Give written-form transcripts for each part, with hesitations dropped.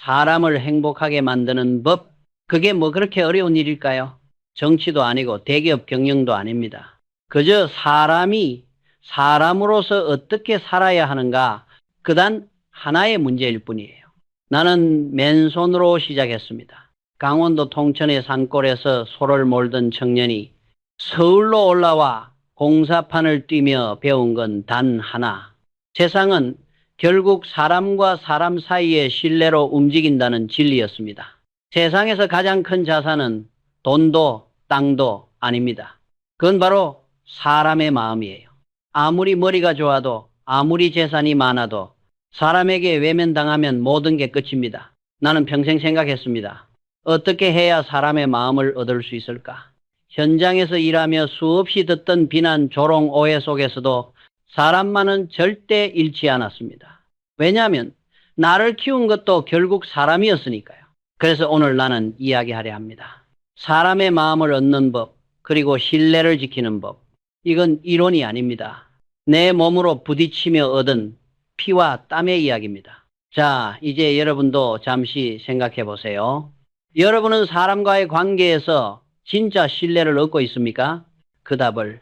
사람을 행복하게 만드는 법, 그게 뭐 그렇게 어려운 일일까요? 정치도 아니고 대기업 경영도 아닙니다. 그저 사람이 사람으로서 어떻게 살아야 하는가, 그단 하나의 문제일 뿐이에요. 나는 맨손으로 시작했습니다. 강원도 통천의 산골에서 소를 몰던 청년이 서울로 올라와 공사판을 뛰며 배운 건 단 하나. 세상은 결국 사람과 사람 사이의 신뢰로 움직인다는 진리였습니다. 세상에서 가장 큰 자산은 돈도 땅도 아닙니다. 그건 바로 사람의 마음이에요. 아무리 머리가 좋아도 아무리 재산이 많아도 사람에게 외면당하면 모든 게 끝입니다. 나는 평생 생각했습니다. 어떻게 해야 사람의 마음을 얻을 수 있을까? 현장에서 일하며 수없이 듣던 비난, 조롱, 오해 속에서도 사람만은 절대 잃지 않았습니다. 왜냐하면 나를 키운 것도 결국 사람이었으니까요. 그래서 오늘 나는 이야기하려 합니다. 사람의 마음을 얻는 법, 그리고 신뢰를 지키는 법. 이건 이론이 아닙니다. 내 몸으로 부딪히며 얻은 피와 땀의 이야기입니다. 자, 이제 여러분도 잠시 생각해 보세요. 여러분은 사람과의 관계에서 진짜 신뢰를 얻고 있습니까? 그 답을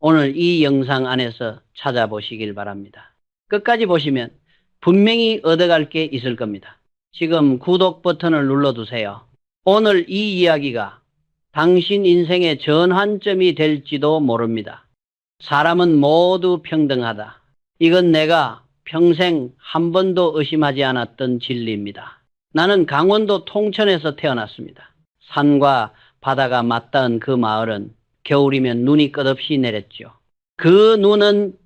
오늘 이 영상 안에서 찾아보시길 바랍니다. 끝까지 보시면 분명히 얻어갈 게 있을 겁니다. 지금 구독 버튼을 눌러두세요. 오늘 이 이야기가 당신 인생의 전환점이 될지도 모릅니다. 사람은 모두 평등하다. 이건 내가 평생 한 번도 의심하지 않았던 진리입니다. 나는 강원도 통천에서 태어났습니다. 산과 바다가 맞닿은 그 마을은 겨울이면 눈이 끝없이 내렸죠. 그 눈은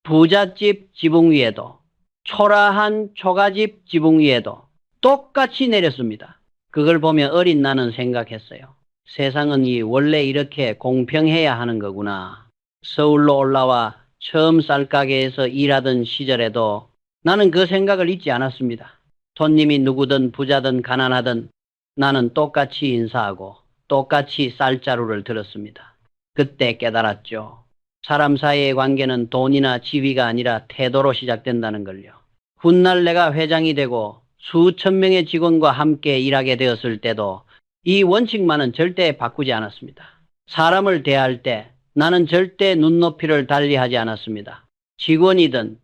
부잣집 지붕 위에도 초라한 초가집 지붕 위에도 똑같이 내렸습니다. 그걸 보며 어린 나는 생각했어요. 세상은 원래 이렇게 공평해야 하는 거구나. 서울로 올라와 처음 쌀가게에서 일하던 시절에도 나는 그 생각을 잊지 않았습니다. 손님이 누구든 부자든 가난하든 나는 똑같이 인사하고 똑같이 쌀자루를 들었습니다. 그때 깨달았죠. 사람 사이의 관계는 돈이나 지위가 아니라 태도로 시작된다는 걸요. 훗날 내가 회장이 되고 수천 명의 직원과 함께 일하게 되었을 때도 이 원칙만은 절대 바꾸지 않았습니다. 사람을 대할 때 나는 절대 눈높이를 달리하지 않았습니다. 직원이든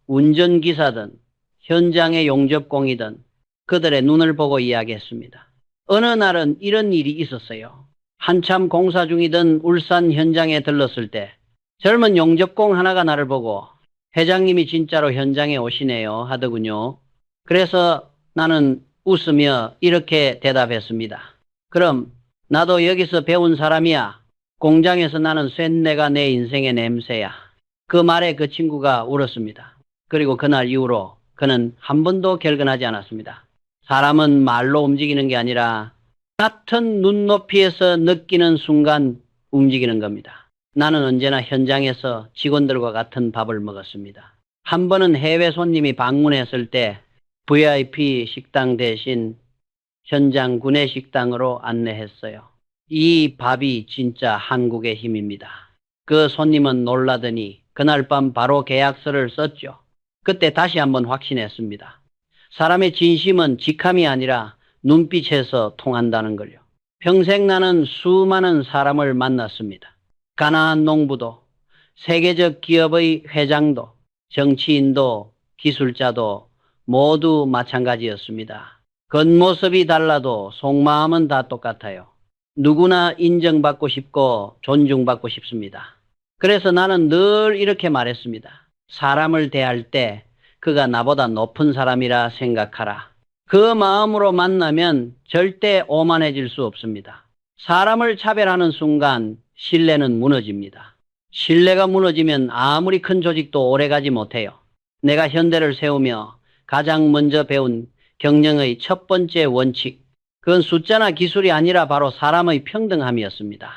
운전기사든 현장의 용접공이든 그들의 눈을 보고 이야기했습니다. 어느 날은 이런 일이 있었어요. 한참 공사 중이던 울산 현장에 들렀을 때 젊은 용접공 하나가 나를 보고 회장님이 진짜로 현장에 오시네요 하더군요. 그래서 나는 웃으며 이렇게 대답했습니다. 그럼 나도 여기서 배운 사람이야. 공장에서 나는 쇳내가 내 인생의 냄새야. 그 말에 그 친구가 울었습니다. 그리고 그날 이후로 그는 한 번도 결근하지 않았습니다. 사람은 말로 움직이는 게 아니라 같은 눈높이에서 느끼는 순간 움직이는 겁니다. 나는 언제나 현장에서 직원들과 같은 밥을 먹었습니다. 한 번은 해외 손님이 방문했을 때 VIP 식당 대신 현장 구내식당으로 안내했어요. 이 밥이 진짜 한국의 힘입니다. 그 손님은 놀라더니 그날 밤 바로 계약서를 썼죠. 그때 다시 한번 확신했습니다. 사람의 진심은 직함이 아니라 눈빛에서 통한다는 걸요. 평생 나는 수많은 사람을 만났습니다. 가난한 농부도, 세계적 기업의 회장도, 정치인도, 기술자도 모두 마찬가지였습니다. 겉모습이 달라도 속마음은 다 똑같아요. 누구나 인정받고 싶고 존중받고 싶습니다. 그래서 나는 늘 이렇게 말했습니다. 사람을 대할 때 그가 나보다 높은 사람이라 생각하라. 그 마음으로 만나면 절대 오만해질 수 없습니다. 사람을 차별하는 순간 신뢰는 무너집니다. 신뢰가 무너지면 아무리 큰 조직도 오래가지 못해요. 내가 현대를 세우며 가장 먼저 배운 경영의 첫 번째 원칙, 그건 숫자나 기술이 아니라 바로 사람의 평등함이었습니다.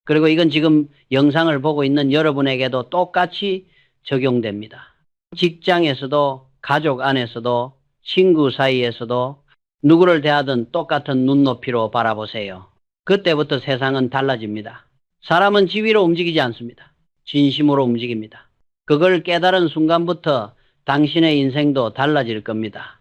그리고 이건 지금 영상을 보고 있는 여러분에게도 똑같이 적용됩니다. 직장에서도 가족 안에서도 친구 사이에서도 누구를 대하든 똑같은 눈높이로 바라보세요. 그때부터 세상은 달라집니다. 사람은 지위로 움직이지 않습니다. 진심으로 움직입니다. 그걸 깨달은 순간부터 당신의 인생도 달라질 겁니다.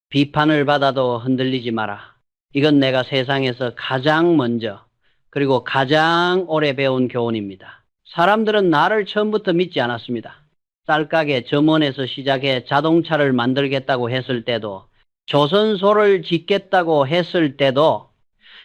비판을 받아도 흔들리지 마라. 이건 내가 세상에서 가장 먼저 그리고 가장 오래 배운 교훈입니다. 사람들은 나를 처음부터 믿지 않았습니다. 쌀가게 점원에서 시작해 자동차를 만들겠다고 했을 때도, 조선소를 짓겠다고 했을 때도,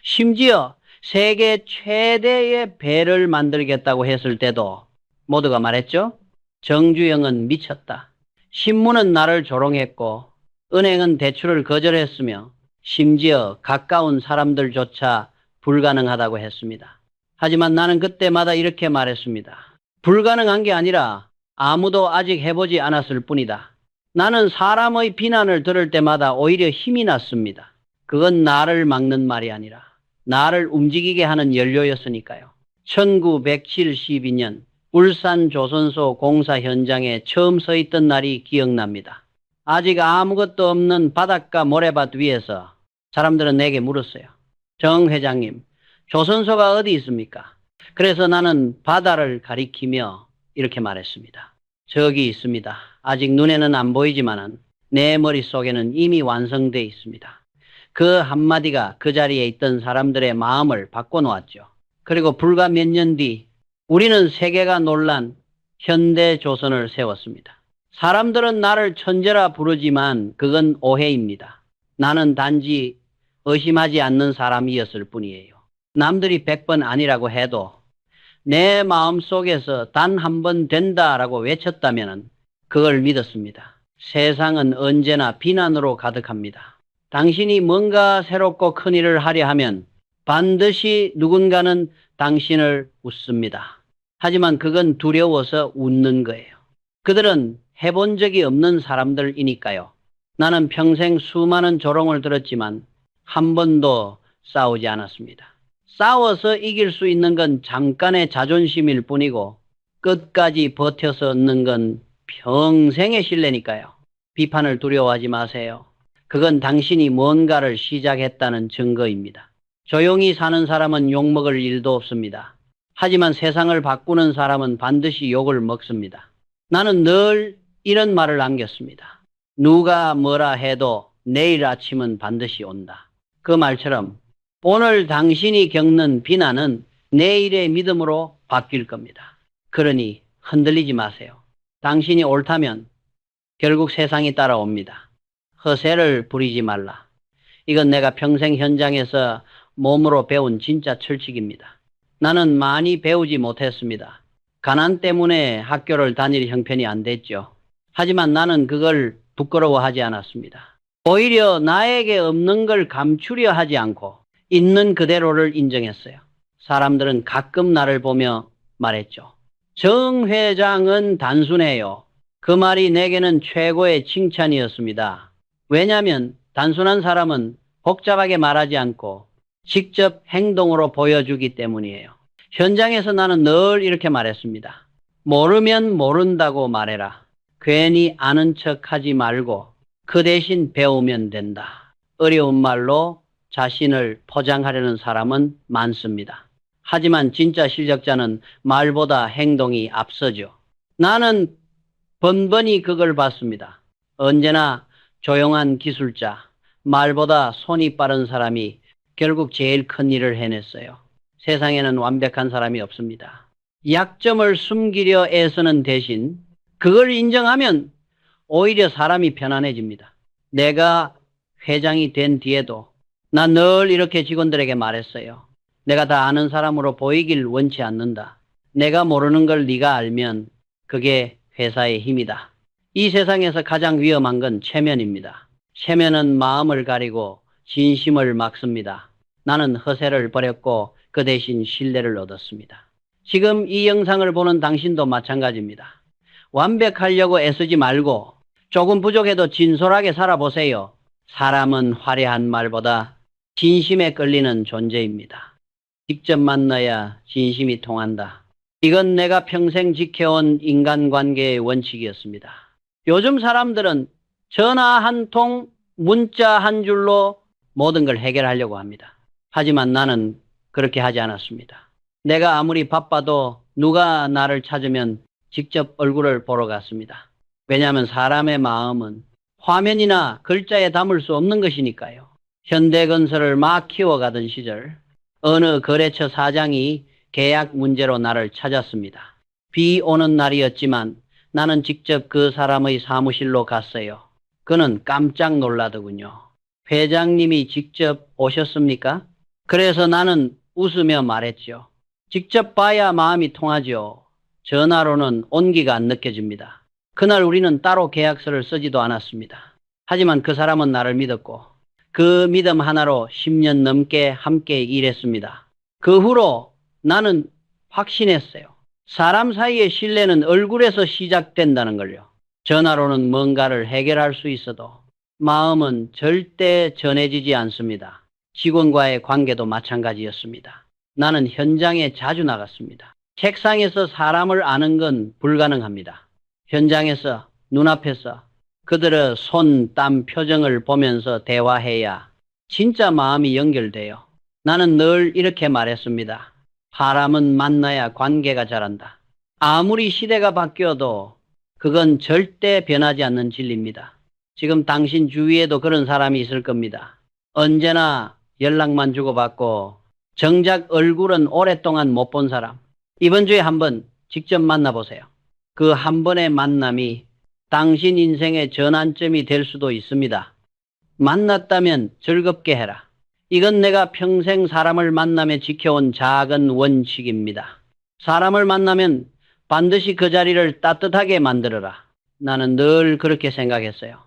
심지어 세계 최대의 배를 만들겠다고 했을 때도 모두가 말했죠. 정주영은 미쳤다. 신문은 나를 조롱했고 은행은 대출을 거절했으며 심지어 가까운 사람들조차 불가능하다고 했습니다. 하지만 나는 그때마다 이렇게 말했습니다. 불가능한 게 아니라 아무도 아직 해보지 않았을 뿐이다. 나는 사람의 비난을 들을 때마다 오히려 힘이 났습니다. 그건 나를 막는 말이 아니라 나를 움직이게 하는 연료였으니까요. 1972년 울산 조선소 공사 현장에 처음 서 있던 날이 기억납니다. 아직 아무것도 없는 바닷가 모래밭 위에서 사람들은 내게 물었어요. 정 회장님, 조선소가 어디 있습니까? 그래서 나는 바다를 가리키며 이렇게 말했습니다. 저기 있습니다. 아직 눈에는 안 보이지만 내 머릿속에는 이미 완성되어 있습니다. 그 한마디가 그 자리에 있던 사람들의 마음을 바꿔놓았죠. 그리고 불과 몇 년 뒤 우리는 세계가 놀란 현대조선을 세웠습니다. 사람들은 나를 천재라 부르지만 그건 오해입니다. 나는 단지 의심하지 않는 사람이었을 뿐이에요. 남들이 100번 아니라고 해도 내 마음속에서 단 한 번 된다라고 외쳤다면 그걸 믿었습니다. 세상은 언제나 비난으로 가득합니다. 당신이 뭔가 새롭고 큰 일을 하려 하면 반드시 누군가는 당신을 웃습니다. 하지만 그건 두려워서 웃는 거예요. 그들은 해본 적이 없는 사람들이니까요. 나는 평생 수많은 조롱을 들었지만 한 번도 싸우지 않았습니다. 싸워서 이길 수 있는 건 잠깐의 자존심일 뿐이고 끝까지 버텨서 얻는 건 평생의 신뢰니까요. 비판을 두려워하지 마세요. 그건 당신이 뭔가를 시작했다는 증거입니다. 조용히 사는 사람은 욕먹을 일도 없습니다. 하지만 세상을 바꾸는 사람은 반드시 욕을 먹습니다. 나는 늘 이런 말을 남겼습니다. 누가 뭐라 해도 내일 아침은 반드시 온다. 그 말처럼 오늘 당신이 겪는 비난은 내일의 믿음으로 바뀔 겁니다. 그러니 흔들리지 마세요. 당신이 옳다면 결국 세상이 따라옵니다. 허세를 부리지 말라. 이건 내가 평생 현장에서 몸으로 배운 진짜 철칙입니다. 나는 많이 배우지 못했습니다. 가난 때문에 학교를 다닐 형편이 안 됐죠. 하지만 나는 그걸 부끄러워하지 않았습니다. 오히려 나에게 없는 걸 감추려 하지 않고 있는 그대로를 인정했어요. 사람들은 가끔 나를 보며 말했죠. 정 회장은 단순해요. 그 말이 내게는 최고의 칭찬이었습니다. 왜냐하면 단순한 사람은 복잡하게 말하지 않고 직접 행동으로 보여주기 때문이에요. 현장에서 나는 늘 이렇게 말했습니다. 모르면 모른다고 말해라. 괜히 아는 척하지 말고 그 대신 배우면 된다. 어려운 말로 자신을 포장하려는 사람은 많습니다. 하지만 진짜 실력자는 말보다 행동이 앞서죠. 나는 번번이 그걸 봤습니다. 언제나 조용한 기술자, 말보다 손이 빠른 사람이 결국 제일 큰 일을 해냈어요. 세상에는 완벽한 사람이 없습니다. 약점을 숨기려 애쓰는 대신 그걸 인정하면 오히려 사람이 편안해집니다. 내가 회장이 된 뒤에도 난 늘 이렇게 직원들에게 말했어요. 내가 다 아는 사람으로 보이길 원치 않는다. 내가 모르는 걸 네가 알면 그게 회사의 힘이다. 이 세상에서 가장 위험한 건 체면입니다. 체면은 마음을 가리고 진심을 막습니다. 나는 허세를 버렸고 그 대신 신뢰를 얻었습니다. 지금 이 영상을 보는 당신도 마찬가지입니다. 완벽하려고 애쓰지 말고 조금 부족해도 진솔하게 살아보세요. 사람은 화려한 말보다 진심에 끌리는 존재입니다. 직접 만나야 진심이 통한다. 이건 내가 평생 지켜온 인간관계의 원칙이었습니다. 요즘 사람들은 전화 한 통, 문자 한 줄로 모든 걸 해결하려고 합니다. 하지만 나는 그렇게 하지 않았습니다. 내가 아무리 바빠도 누가 나를 찾으면 직접 얼굴을 보러 갔습니다. 왜냐하면 사람의 마음은 화면이나 글자에 담을 수 없는 것이니까요. 현대건설을 막 키워가던 시절 어느 거래처 사장이 계약 문제로 나를 찾았습니다. 비 오는 날이었지만 나는 직접 그 사람의 사무실로 갔어요. 그는 깜짝 놀라더군요. 회장님이 직접 오셨습니까? 그래서 나는 웃으며 말했죠. 직접 봐야 마음이 통하죠. 전화로는 온기가 안 느껴집니다. 그날 우리는 따로 계약서를 쓰지도 않았습니다. 하지만 그 사람은 나를 믿었고 그 믿음 하나로 10년 넘게 함께 일했습니다. 그 후로 나는 확신했어요. 사람 사이의 신뢰는 얼굴에서 시작된다는 걸요. 전화로는 뭔가를 해결할 수 있어도 마음은 절대 전해지지 않습니다. 직원과의 관계도 마찬가지였습니다. 나는 현장에 자주 나갔습니다. 책상에서 사람을 아는 건 불가능합니다. 현장에서 눈앞에서 그들의 손, 땀, 표정을 보면서 대화해야 진짜 마음이 연결돼요. 나는 늘 이렇게 말했습니다. 사람은 만나야 관계가 자란다. 아무리 시대가 바뀌어도 그건 절대 변하지 않는 진리입니다. 지금 당신 주위에도 그런 사람이 있을 겁니다. 언제나 연락만 주고받고 정작 얼굴은 오랫동안 못 본 사람. 이번 주에 한번 직접 만나보세요. 그 한 번의 만남이 당신 인생의 전환점이 될 수도 있습니다. 만났다면 즐겁게 해라. 이건 내가 평생 사람을 만나며 지켜온 작은 원칙입니다. 사람을 만나면 반드시 그 자리를 따뜻하게 만들어라. 나는 늘 그렇게 생각했어요.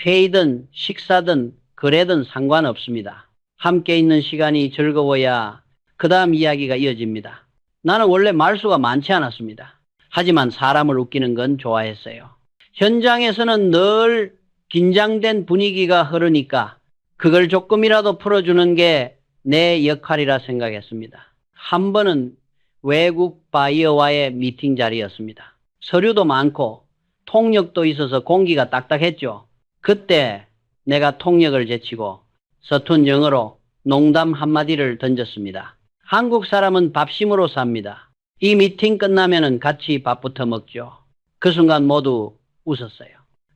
회의든 식사든 거래든 상관없습니다. 함께 있는 시간이 즐거워야 그 다음 이야기가 이어집니다. 나는 원래 말수가 많지 않았습니다. 하지만 사람을 웃기는 건 좋아했어요. 현장에서는 늘 긴장된 분위기가 흐르니까 그걸 조금이라도 풀어주는 게 내 역할이라 생각했습니다. 한 번은 외국 바이어와의 미팅 자리였습니다. 서류도 많고 통역도 있어서 공기가 딱딱했죠. 그때 내가 통역을 제치고 서툰 영어로 농담 한마디를 던졌습니다. 한국 사람은 밥심으로 삽니다. 이 미팅 끝나면은 같이 밥부터 먹죠. 그 순간 모두 웃었어요.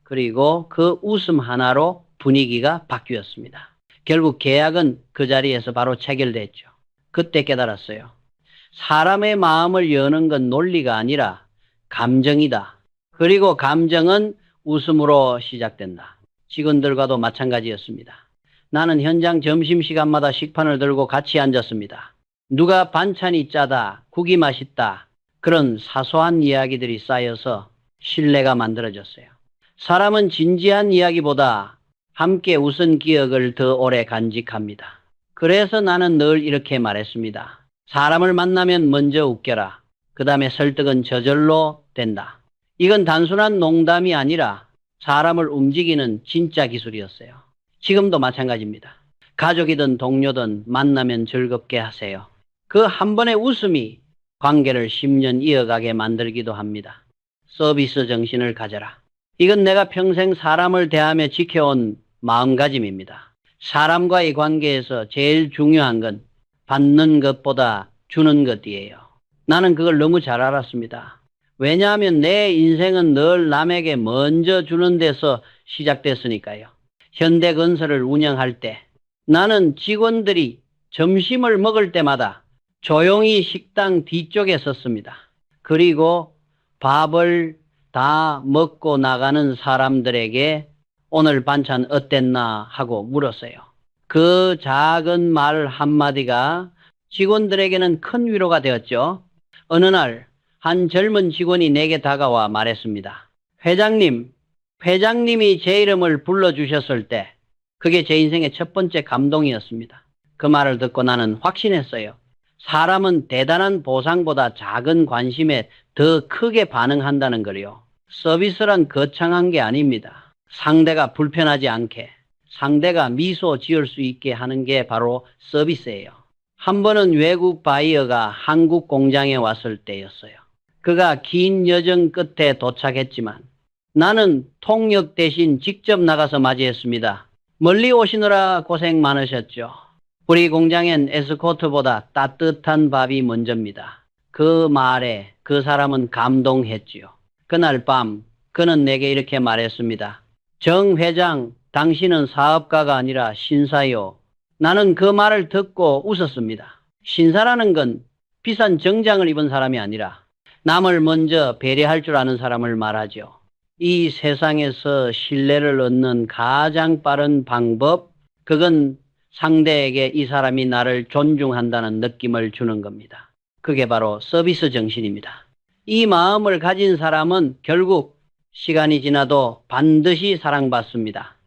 그리고 그 웃음 하나로 분위기가 바뀌었습니다. 결국 계약은 그 자리에서 바로 체결됐죠. 그때 깨달았어요. 사람의 마음을 여는 건 논리가 아니라 감정이다. 그리고 감정은 웃음으로 시작된다. 직원들과도 마찬가지였습니다. 나는 현장 점심시간마다 식판을 들고 같이 앉았습니다. 누가 반찬이 짜다, 국이 맛있다, 그런 사소한 이야기들이 쌓여서 신뢰가 만들어졌어요. 사람은 진지한 이야기보다 함께 웃은 기억을 더 오래 간직합니다. 그래서 나는 늘 이렇게 말했습니다. 사람을 만나면 먼저 웃겨라. 그 다음에 설득은 저절로 된다. 이건 단순한 농담이 아니라 사람을 움직이는 진짜 기술이었어요. 지금도 마찬가지입니다. 가족이든 동료든 만나면 즐겁게 하세요. 그 한 번의 웃음이 관계를 10년 이어가게 만들기도 합니다. 서비스 정신을 가져라. 이건 내가 평생 사람을 대하며 지켜온 마음가짐입니다. 사람과의 관계에서 제일 중요한 건 받는 것보다 주는 것이에요. 나는 그걸 너무 잘 알았습니다. 왜냐하면 내 인생은 늘 남에게 먼저 주는 데서 시작됐으니까요. 현대건설을 운영할 때 나는 직원들이 점심을 먹을 때마다 조용히 식당 뒤쪽에 섰습니다. 그리고 밥을 다 먹고 나가는 사람들에게 오늘 반찬 어땠나 하고 물었어요. 그 작은 말 한마디가 직원들에게는 큰 위로가 되었죠. 어느 날 한 젊은 직원이 내게 다가와 말했습니다. 회장님이 제 이름을 불러주셨을 때 그게 제 인생의 첫 번째 감동이었습니다. 그 말을 듣고 나는 확신했어요. 사람은 대단한 보상보다 작은 관심에 더 크게 반응한다는 거요. 서비스란 거창한 게 아닙니다. 상대가 불편하지 않게, 상대가 미소 지을 수 있게 하는 게 바로 서비스예요. 한 번은 외국 바이어가 한국 공장에 왔을 때였어요. 그가 긴 여정 끝에 도착했지만 나는 통역 대신 직접 나가서 맞이했습니다. 멀리 오시느라 고생 많으셨죠. 우리 공장엔 에스코트보다 따뜻한 밥이 먼저입니다. 그 말에 그 사람은 감동했지요. 그날 밤 그는 내게 이렇게 말했습니다. 정 회장, 당신은 사업가가 아니라 신사요. 나는 그 말을 듣고 웃었습니다. 신사라는 건 비싼 정장을 입은 사람이 아니라 남을 먼저 배려할 줄 아는 사람을 말하죠. 이 세상에서 신뢰를 얻는 가장 빠른 방법, 그건 상대에게 이 사람이 나를 존중한다는 느낌을 주는 겁니다. 그게 바로 서비스 정신입니다. 이 마음을 가진 사람은 결국 시간이 지나도 반드시 사랑받습니다.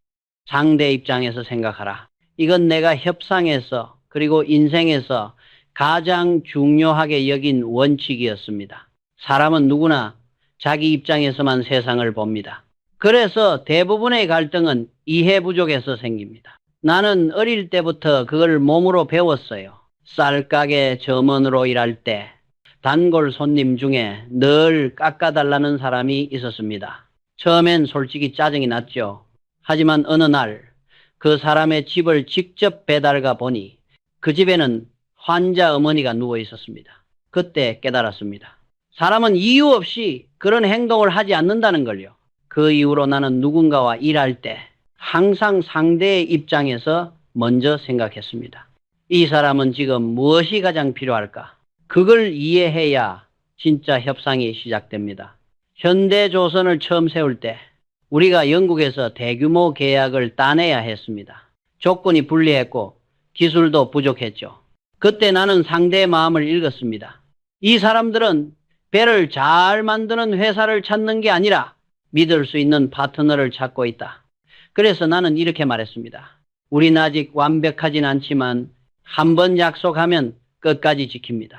상대 입장에서 생각하라. 이건 내가 협상에서 그리고 인생에서 가장 중요하게 여긴 원칙이었습니다. 사람은 누구나 자기 입장에서만 세상을 봅니다. 그래서 대부분의 갈등은 이해 부족에서 생깁니다. 나는 어릴 때부터 그걸 몸으로 배웠어요. 쌀가게 점원으로 일할 때 단골 손님 중에 늘 깎아달라는 사람이 있었습니다. 처음엔 솔직히 짜증이 났죠. 하지만 어느 날 그 사람의 집을 직접 배달가 보니 그 집에는 환자 어머니가 누워 있었습니다. 그때 깨달았습니다. 사람은 이유 없이 그런 행동을 하지 않는다는 걸요. 그 이후로 나는 누군가와 일할 때 항상 상대의 입장에서 먼저 생각했습니다. 이 사람은 지금 무엇이 가장 필요할까? 그걸 이해해야 진짜 협상이 시작됩니다. 현대조선을 처음 세울 때 우리가 영국에서 대규모 계약을 따내야 했습니다. 조건이 불리했고 기술도 부족했죠. 그때 나는 상대의 마음을 읽었습니다. 이 사람들은 배를 잘 만드는 회사를 찾는 게 아니라 믿을 수 있는 파트너를 찾고 있다. 그래서 나는 이렇게 말했습니다. 우린 아직 완벽하진 않지만 한 번 약속하면 끝까지 지킵니다.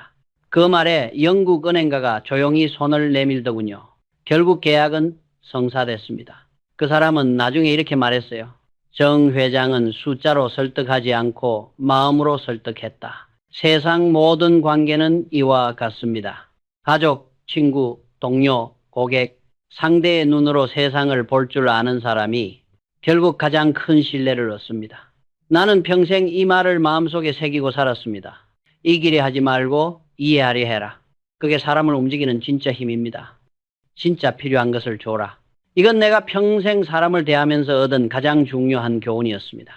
그 말에 영국 은행가가 조용히 손을 내밀더군요. 결국 계약은 성사됐습니다. 그 사람은 나중에 이렇게 말했어요. 정 회장은 숫자로 설득하지 않고 마음으로 설득했다. 세상 모든 관계는 이와 같습니다. 가족, 친구, 동료, 고객, 상대의 눈으로 세상을 볼 줄 아는 사람이 결국 가장 큰 신뢰를 얻습니다. 나는 평생 이 말을 마음속에 새기고 살았습니다. 이기려 하지 말고 이해하려 해라. 그게 사람을 움직이는 진짜 힘입니다. 진짜 필요한 것을 줘라. 이건 내가 평생 사람을 대하면서 얻은 가장 중요한 교훈이었습니다.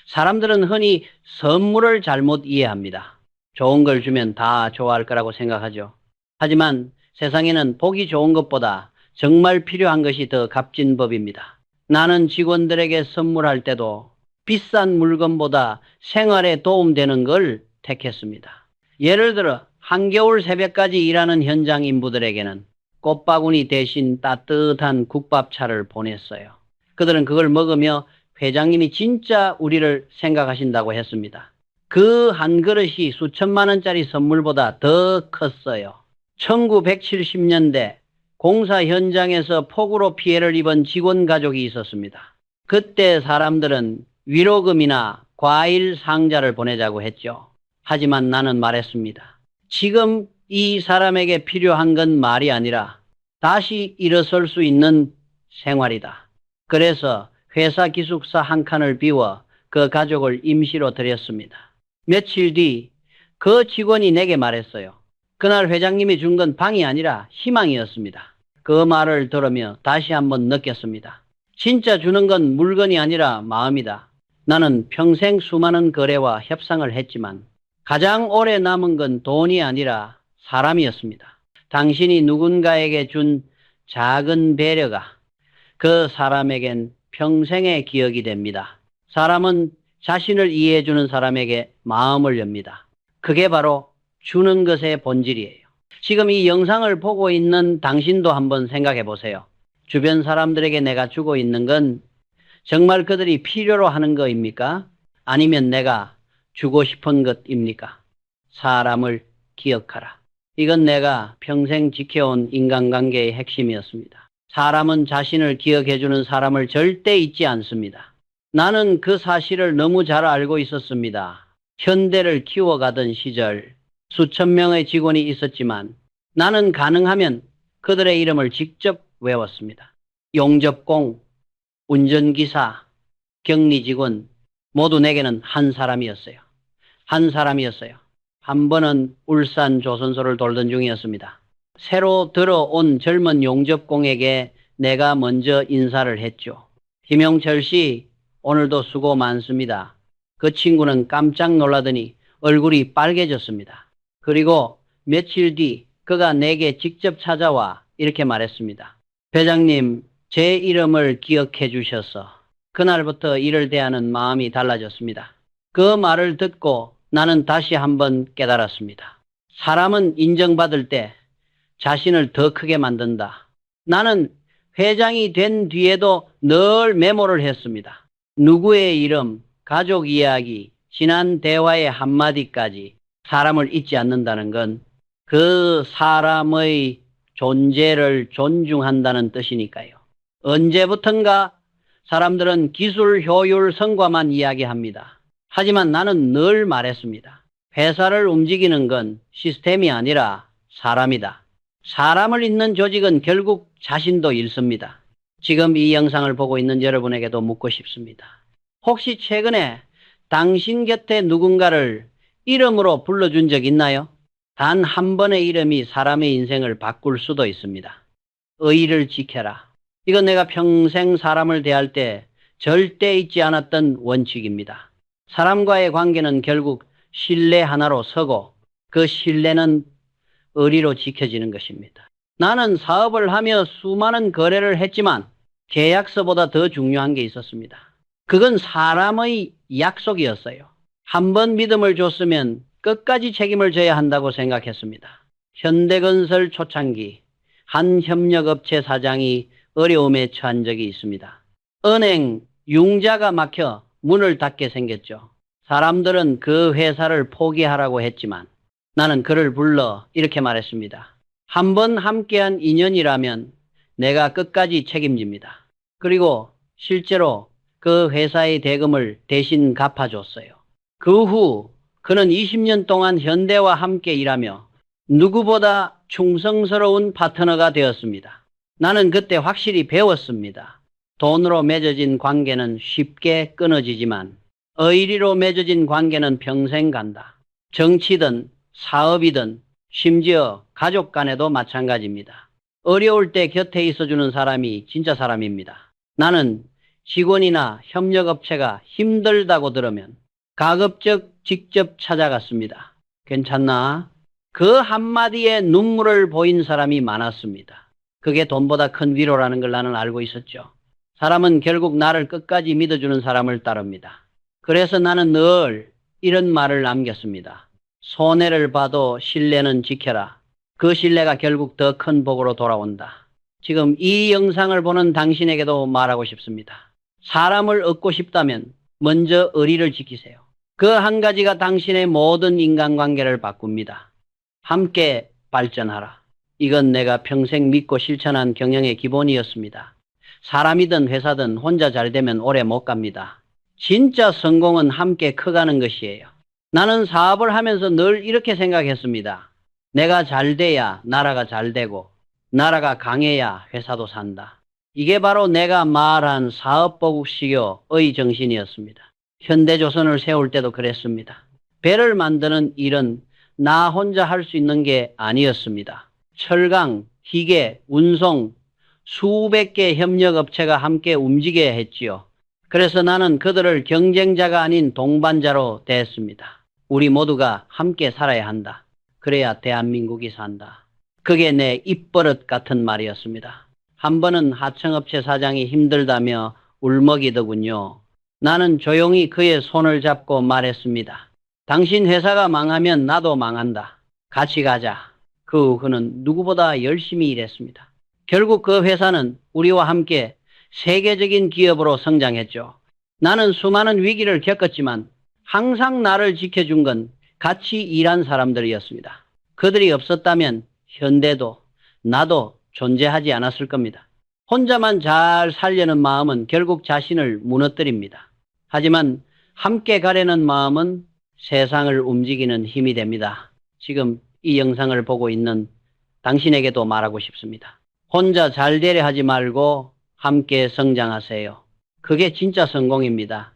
사람들은 흔히 선물을 잘못 이해합니다. 좋은 걸 주면 다 좋아할 거라고 생각하죠. 하지만 세상에는 보기 좋은 것보다 정말 필요한 것이 더 값진 법입니다. 나는 직원들에게 선물할 때도 비싼 물건보다 생활에 도움되는 걸 택했습니다. 예를 들어 한겨울 새벽까지 일하는 현장 인부들에게는 꽃바구니 대신 따뜻한 국밥차를 보냈어요. 그들은 그걸 먹으며 회장님이 진짜 우리를 생각하신다고 했습니다. 그 한 그릇이 수천만 원짜리 선물보다 더 컸어요. 1970년대 공사 현장에서 폭우로 피해를 입은 직원 가족이 있었습니다. 그때 사람들은 위로금이나 과일 상자를 보내자고 했죠. 하지만 나는 말했습니다. 지금 이 사람에게 필요한 건 말이 아니라 다시 일어설 수 있는 생활이다. 그래서 회사 기숙사 한 칸을 비워 그 가족을 임시로 들였습니다. 며칠 뒤 그 직원이 내게 말했어요. 그날 회장님이 준 건 방이 아니라 희망이었습니다. 그 말을 들으며 다시 한번 느꼈습니다. 진짜 주는 건 물건이 아니라 마음이다. 나는 평생 수많은 거래와 협상을 했지만 가장 오래 남은 건 돈이 아니라 사람이었습니다. 당신이 누군가에게 준 작은 배려가 그 사람에겐 평생의 기억이 됩니다. 사람은 자신을 이해해주는 사람에게 마음을 엽니다. 그게 바로 주는 것의 본질이에요. 지금 이 영상을 보고 있는 당신도 한번 생각해 보세요. 주변 사람들에게 내가 주고 있는 건 정말 그들이 필요로 하는 것입니까? 아니면 내가 주고 싶은 것입니까? 사람을 기억하라. 이건 내가 평생 지켜온 인간관계의 핵심이었습니다. 사람은 자신을 기억해주는 사람을 절대 잊지 않습니다. 나는 그 사실을 너무 잘 알고 있었습니다. 현대를 키워가던 시절 수천 명의 직원이 있었지만 나는 가능하면 그들의 이름을 직접 외웠습니다. 용접공, 운전기사, 격리직원 모두 내게는 한 사람이었어요. 한 사람이었어요. 한 번은 울산 조선소를 돌던 중이었습니다. 새로 들어온 젊은 용접공에게 내가 먼저 인사를 했죠. 김용철 씨, 오늘도 수고 많습니다. 그 친구는 깜짝 놀라더니 얼굴이 빨개졌습니다. 그리고 며칠 뒤 그가 내게 직접 찾아와 이렇게 말했습니다. 회장님, 제 이름을 기억해 주셔서 그날부터 일을 대하는 마음이 달라졌습니다. 그 말을 듣고 나는 다시 한번 깨달았습니다. 사람은 인정받을 때 자신을 더 크게 만든다. 나는 회장이 된 뒤에도 늘 메모를 했습니다. 누구의 이름, 가족 이야기, 지난 대화의 한마디까지 사람을 잊지 않는다는 건 그 사람의 존재를 존중한다는 뜻이니까요. 언제부턴가 사람들은 기술, 효율, 성과만 이야기합니다. 하지만 나는 늘 말했습니다. 회사를 움직이는 건 시스템이 아니라 사람이다. 사람을 잇는 조직은 결국 자신도 잃습니다. 지금 이 영상을 보고 있는 여러분에게도 묻고 싶습니다. 혹시 최근에 당신 곁에 누군가를 이름으로 불러준 적 있나요? 단 한 번의 이름이 사람의 인생을 바꿀 수도 있습니다. 의의를 지켜라. 이건 내가 평생 사람을 대할 때 절대 잊지 않았던 원칙입니다. 사람과의 관계는 결국 신뢰 하나로 서고 그 신뢰는 의리로 지켜지는 것입니다. 나는 사업을 하며 수많은 거래를 했지만 계약서보다 더 중요한 게 있었습니다. 그건 사람의 약속이었어요. 한 번 믿음을 줬으면 끝까지 책임을 져야 한다고 생각했습니다. 현대건설 초창기 한 협력업체 사장이 어려움에 처한 적이 있습니다. 은행 융자가 막혀 문을 닫게 생겼죠. 사람들은 그 회사를 포기하라고 했지만 나는 그를 불러 이렇게 말했습니다. 한 번 함께한 인연이라면 내가 끝까지 책임집니다. 그리고 실제로 그 회사의 대금을 대신 갚아줬어요. 그 후 그는 20년 동안 현대와 함께 일하며 누구보다 충성스러운 파트너가 되었습니다. 나는 그때 확실히 배웠습니다. 돈으로 맺어진 관계는 쉽게 끊어지지만 의리로 맺어진 관계는 평생 간다. 정치든 사업이든 심지어 가족 간에도 마찬가지입니다. 어려울 때 곁에 있어주는 사람이 진짜 사람입니다. 나는 직원이나 협력업체가 힘들다고 들으면 가급적 직접 찾아갔습니다. 괜찮나? 그 한마디에 눈물을 보인 사람이 많았습니다. 그게 돈보다 큰 위로라는 걸 나는 알고 있었죠. 사람은 결국 나를 끝까지 믿어주는 사람을 따릅니다. 그래서 나는 늘 이런 말을 남겼습니다. 손해를 봐도 신뢰는 지켜라. 그 신뢰가 결국 더 큰 복으로 돌아온다. 지금 이 영상을 보는 당신에게도 말하고 싶습니다. 사람을 얻고 싶다면 먼저 의리를 지키세요. 그 한 가지가 당신의 모든 인간관계를 바꿉니다. 함께 발전하라. 이건 내가 평생 믿고 실천한 경영의 기본이었습니다. 사람이든 회사든 혼자 잘 되면 오래 못 갑니다. 진짜 성공은 함께 커가는 것이에요. 나는 사업을 하면서 늘 이렇게 생각했습니다. 내가 잘 돼야 나라가 잘 되고 나라가 강해야 회사도 산다. 이게 바로 내가 말한 사업보국시교의 정신이었습니다. 현대조선을 세울 때도 그랬습니다. 배를 만드는 일은 나 혼자 할 수 있는 게 아니었습니다. 철강, 기계, 운송, 수백 개의 협력업체가 함께 움직여야 했지요. 그래서 나는 그들을 경쟁자가 아닌 동반자로 대했습니다. 우리 모두가 함께 살아야 한다. 그래야 대한민국이 산다. 그게 내 입버릇 같은 말이었습니다. 한 번은 하청업체 사장이 힘들다며 울먹이더군요. 나는 조용히 그의 손을 잡고 말했습니다. 당신 회사가 망하면 나도 망한다. 같이 가자. 그 후 그는 누구보다 열심히 일했습니다. 결국 그 회사는 우리와 함께 세계적인 기업으로 성장했죠. 나는 수많은 위기를 겪었지만 항상 나를 지켜준 건 같이 일한 사람들이었습니다. 그들이 없었다면 현대도 나도 존재하지 않았을 겁니다. 혼자만 잘 살려는 마음은 결국 자신을 무너뜨립니다. 하지만 함께 가려는 마음은 세상을 움직이는 힘이 됩니다. 지금 이 영상을 보고 있는 당신에게도 말하고 싶습니다. 혼자 잘 되려 하지 말고 함께 성장하세요. 그게 진짜 성공입니다.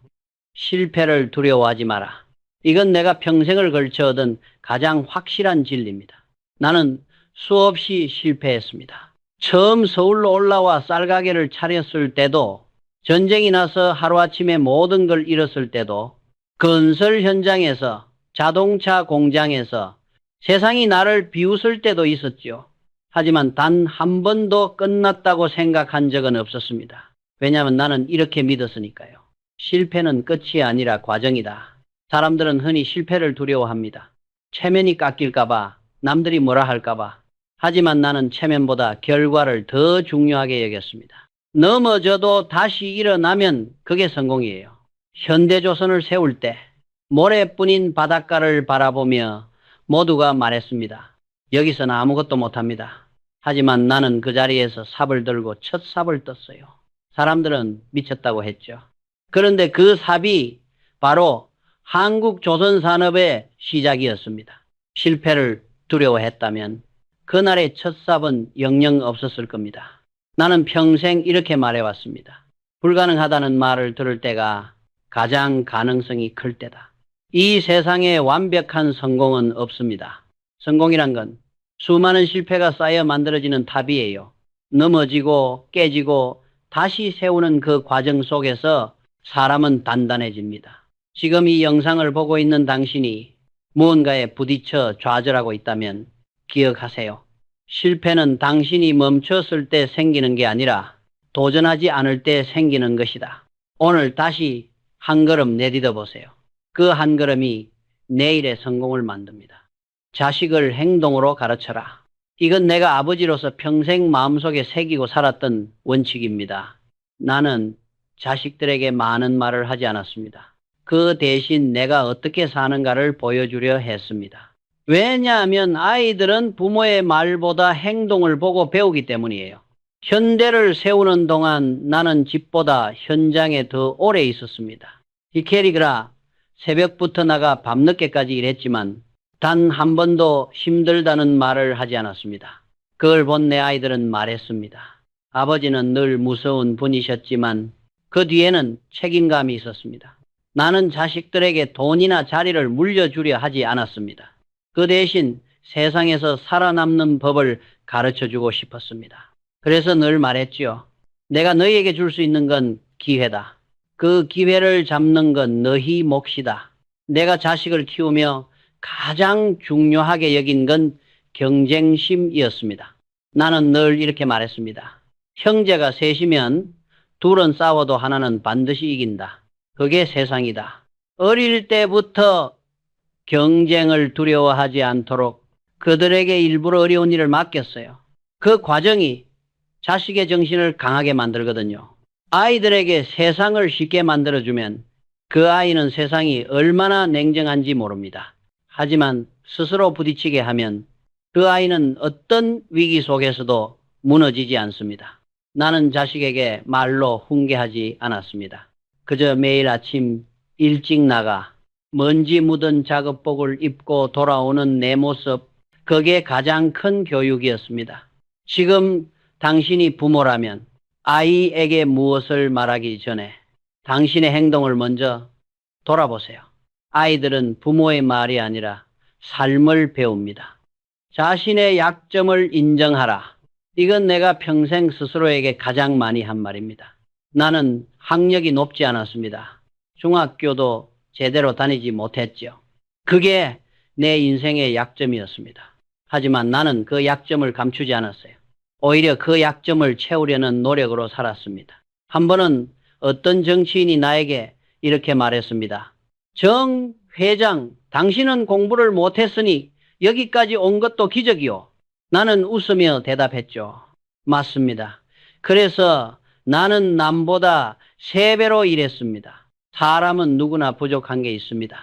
실패를 두려워하지 마라. 이건 내가 평생을 걸쳐 얻은 가장 확실한 진리입니다. 나는 수없이 실패했습니다. 처음 서울로 올라와 쌀가게를 차렸을 때도 전쟁이 나서 하루아침에 모든 걸 잃었을 때도 건설 현장에서, 자동차 공장에서 세상이 나를 비웃을 때도 있었죠. 하지만 단 한 번도 끝났다고 생각한 적은 없었습니다. 왜냐하면 나는 이렇게 믿었으니까요. 실패는 끝이 아니라 과정이다. 사람들은 흔히 실패를 두려워합니다. 체면이 깎일까봐, 남들이 뭐라 할까봐. 하지만 나는 체면보다 결과를 더 중요하게 여겼습니다. 넘어져도 다시 일어나면 그게 성공이에요. 현대조선을 세울 때 모래뿐인 바닷가를 바라보며 모두가 말했습니다. 여기서는 아무것도 못합니다. 하지만 나는 그 자리에서 삽을 들고 첫 삽을 떴어요. 사람들은 미쳤다고 했죠. 그런데 그 삽이 바로 한국 조선 산업의 시작이었습니다. 실패를 두려워했다면 그날의 첫 삽은 영영 없었을 겁니다. 나는 평생 이렇게 말해왔습니다. 불가능하다는 말을 들을 때가 가장 가능성이 클 때다. 이 세상에 완벽한 성공은 없습니다. 성공이란 건 수많은 실패가 쌓여 만들어지는 탑이에요. 넘어지고 깨지고 다시 세우는 그 과정 속에서 사람은 단단해집니다. 지금 이 영상을 보고 있는 당신이 무언가에 부딪혀 좌절하고 있다면 기억하세요. 실패는 당신이 멈췄을 때 생기는 게 아니라 도전하지 않을 때 생기는 것이다. 오늘 다시 한 걸음 내딛어 보세요. 그 한 걸음이 내일의 성공을 만듭니다. 자식을 행동으로 가르쳐라. 이건 내가 아버지로서 평생 마음속에 새기고 살았던 원칙입니다. 나는 자식들에게 많은 말을 하지 않았습니다. 그 대신 내가 어떻게 사는가를 보여주려 했습니다. 왜냐하면 아이들은 부모의 말보다 행동을 보고 배우기 때문이에요. 현대를 세우는 동안 나는 집보다 현장에 더 오래 있었습니다. 이 캐리그라 새벽부터 나가 밤늦게까지 일했지만 단 한 번도 힘들다는 말을 하지 않았습니다. 그걸 본 내 아이들은 말했습니다. 아버지는 늘 무서운 분이셨지만 그 뒤에는 책임감이 있었습니다. 나는 자식들에게 돈이나 자리를 물려주려 하지 않았습니다. 그 대신 세상에서 살아남는 법을 가르쳐주고 싶었습니다. 그래서 늘 말했지요. 내가 너희에게 줄 수 있는 건 기회다. 그 기회를 잡는 건 너희 몫이다. 내가 자식을 키우며 가장 중요하게 여긴 건 경쟁심이었습니다. 나는 늘 이렇게 말했습니다. 형제가 셋이면 둘은 싸워도 하나는 반드시 이긴다. 그게 세상이다. 어릴 때부터 경쟁을 두려워하지 않도록 그들에게 일부러 어려운 일을 맡겼어요. 그 과정이 자식의 정신을 강하게 만들거든요. 아이들에게 세상을 쉽게 만들어주면 그 아이는 세상이 얼마나 냉정한지 모릅니다. 하지만 스스로 부딪히게 하면 그 아이는 어떤 위기 속에서도 무너지지 않습니다. 나는 자식에게 말로 훈계하지 않았습니다. 그저 매일 아침 일찍 나가 먼지 묻은 작업복을 입고 돌아오는 내 모습, 그게 가장 큰 교육이었습니다. 지금 당신이 부모라면 아이에게 무엇을 말하기 전에 당신의 행동을 먼저 돌아보세요. 아이들은 부모의 말이 아니라 삶을 배웁니다. 자신의 약점을 인정하라. 이건 내가 평생 스스로에게 가장 많이 한 말입니다. 나는 학력이 높지 않았습니다. 중학교도 제대로 다니지 못했죠. 그게 내 인생의 약점이었습니다. 하지만 나는 그 약점을 감추지 않았어요. 오히려 그 약점을 채우려는 노력으로 살았습니다. 한 번은 어떤 정치인이 나에게 이렇게 말했습니다. 정 회장, 당신은 공부를 못했으니 여기까지 온 것도 기적이요. 나는 웃으며 대답했죠. 맞습니다. 그래서 나는 남보다 3배로 일했습니다. 사람은 누구나 부족한 게 있습니다.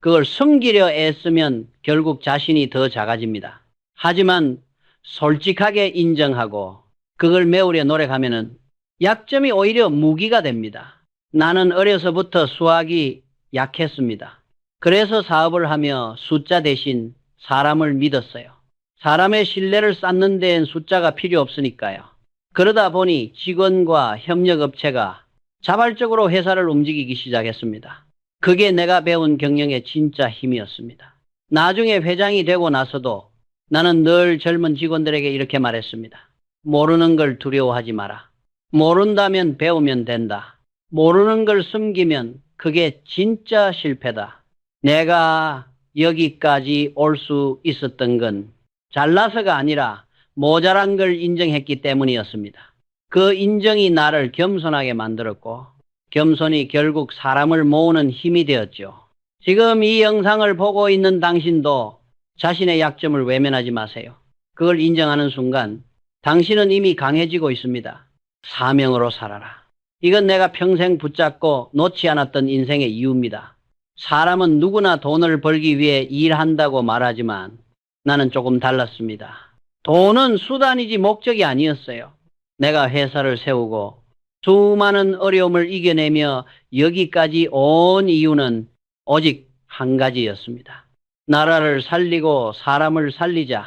그걸 숨기려 애쓰면 결국 자신이 더 작아집니다. 하지만 솔직하게 인정하고 그걸 메우려 노력하면은 약점이 오히려 무기가 됩니다. 나는 어려서부터 수학이 약했습니다. 그래서 사업을 하며 숫자 대신 사람을 믿었어요. 사람의 신뢰를 쌓는 데엔 숫자가 필요 없으니까요. 그러다 보니 직원과 협력업체가 자발적으로 회사를 움직이기 시작했습니다. 그게 내가 배운 경영의 진짜 힘이었습니다. 나중에 회장이 되고 나서도 나는 늘 젊은 직원들에게 이렇게 말했습니다. 모르는 걸 두려워하지 마라. 모른다면 배우면 된다. 모르는 걸 숨기면 그게 진짜 실패다. 내가 여기까지 올 수 있었던 건 잘나서가 아니라 모자란 걸 인정했기 때문이었습니다. 그 인정이 나를 겸손하게 만들었고, 겸손이 결국 사람을 모으는 힘이 되었죠. 지금 이 영상을 보고 있는 당신도 자신의 약점을 외면하지 마세요. 그걸 인정하는 순간 당신은 이미 강해지고 있습니다. 사명으로 살아라. 이건 내가 평생 붙잡고 놓지 않았던 인생의 이유입니다. 사람은 누구나 돈을 벌기 위해 일한다고 말하지만 나는 조금 달랐습니다. 돈은 수단이지 목적이 아니었어요. 내가 회사를 세우고 수많은 어려움을 이겨내며 여기까지 온 이유는 오직 한 가지였습니다. 나라를 살리고 사람을 살리자.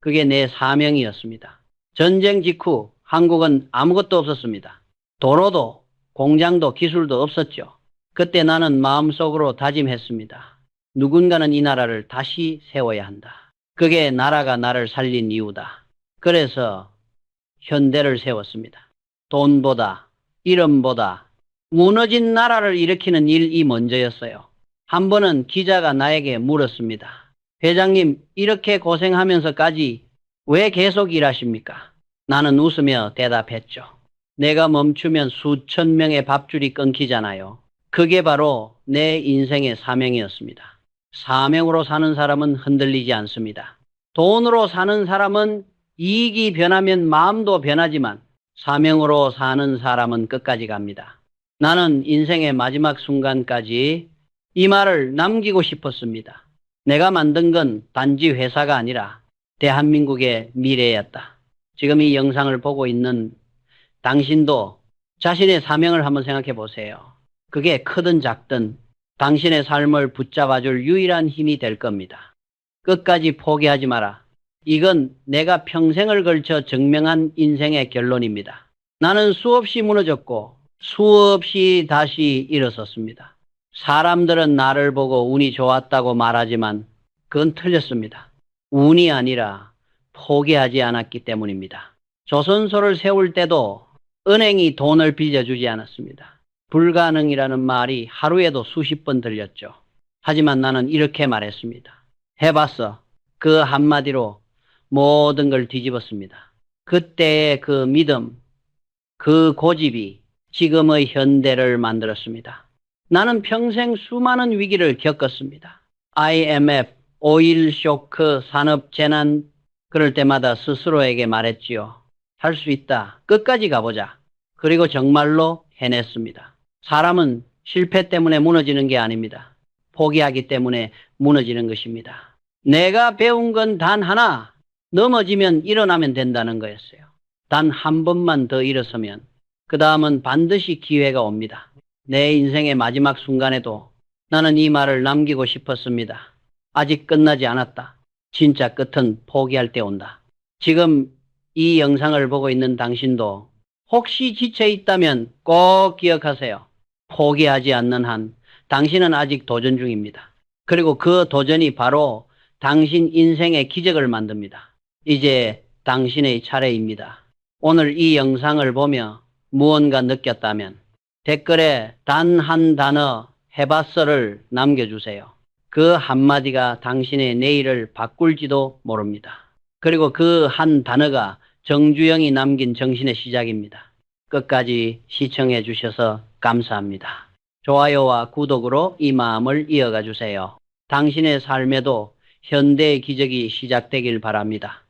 그게 내 사명이었습니다. 전쟁 직후 한국은 아무것도 없었습니다. 도로도 공장도 기술도 없었죠. 그때 나는 마음속으로 다짐했습니다. 누군가는 이 나라를 다시 세워야 한다. 그게 나라가 나를 살린 이유다. 그래서 현대를 세웠습니다. 돈보다, 이름보다 무너진 나라를 일으키는 일이 먼저였어요. 한 번은 기자가 나에게 물었습니다. 회장님, 이렇게 고생하면서까지 왜 계속 일하십니까? 나는 웃으며 대답했죠. 내가 멈추면 수천 명의 밥줄이 끊기잖아요. 그게 바로 내 인생의 사명이었습니다. 사명으로 사는 사람은 흔들리지 않습니다. 돈으로 사는 사람은 이익이 변하면 마음도 변하지만 사명으로 사는 사람은 끝까지 갑니다. 나는 인생의 마지막 순간까지 이 말을 남기고 싶었습니다. 내가 만든 건 단지 회사가 아니라 대한민국의 미래였다. 지금 이 영상을 보고 있는 당신도 자신의 사명을 한번 생각해 보세요. 그게 크든 작든 당신의 삶을 붙잡아줄 유일한 힘이 될 겁니다. 끝까지 포기하지 마라. 이건 내가 평생을 걸쳐 증명한 인생의 결론입니다. 나는 수없이 무너졌고 수없이 다시 일어섰습니다. 사람들은 나를 보고 운이 좋았다고 말하지만 그건 틀렸습니다. 운이 아니라 포기하지 않았기 때문입니다. 조선소를 세울 때도 은행이 돈을 빌려주지 않았습니다. 불가능이라는 말이 하루에도 수십 번 들렸죠. 하지만 나는 이렇게 말했습니다. 해봤어. 그 한마디로 모든 걸 뒤집었습니다. 그때의 그 믿음, 그 고집이 지금의 현대를 만들었습니다. 나는 평생 수많은 위기를 겪었습니다. IMF, 오일 쇼크, 산업재난, 그럴 때마다 스스로에게 말했지요. 할 수 있다. 끝까지 가보자. 그리고 정말로 해냈습니다. 사람은 실패 때문에 무너지는 게 아닙니다. 포기하기 때문에 무너지는 것입니다. 내가 배운 건 단 하나, 넘어지면 일어나면 된다는 거였어요. 단 한 번만 더 일어서면 그 다음은 반드시 기회가 옵니다. 내 인생의 마지막 순간에도 나는 이 말을 남기고 싶었습니다. 아직 끝나지 않았다. 진짜 끝은 포기할 때 온다. 지금 이 영상을 보고 있는 당신도 혹시 지쳐 있다면 꼭 기억하세요. 포기하지 않는 한 당신은 아직 도전 중입니다. 그리고 그 도전이 바로 당신 인생의 기적을 만듭니다. 이제 당신의 차례입니다. 오늘 이 영상을 보며 무언가 느꼈다면 댓글에 단 한 단어 해봤어를 남겨주세요. 그 한마디가 당신의 내일을 바꿀지도 모릅니다. 그리고 그 한 단어가 정주영이 남긴 정신의 시작입니다. 끝까지 시청해 주셔서 감사합니다. 좋아요와 구독으로 이 마음을 이어가 주세요. 당신의 삶에도 현대의 기적이 시작되길 바랍니다.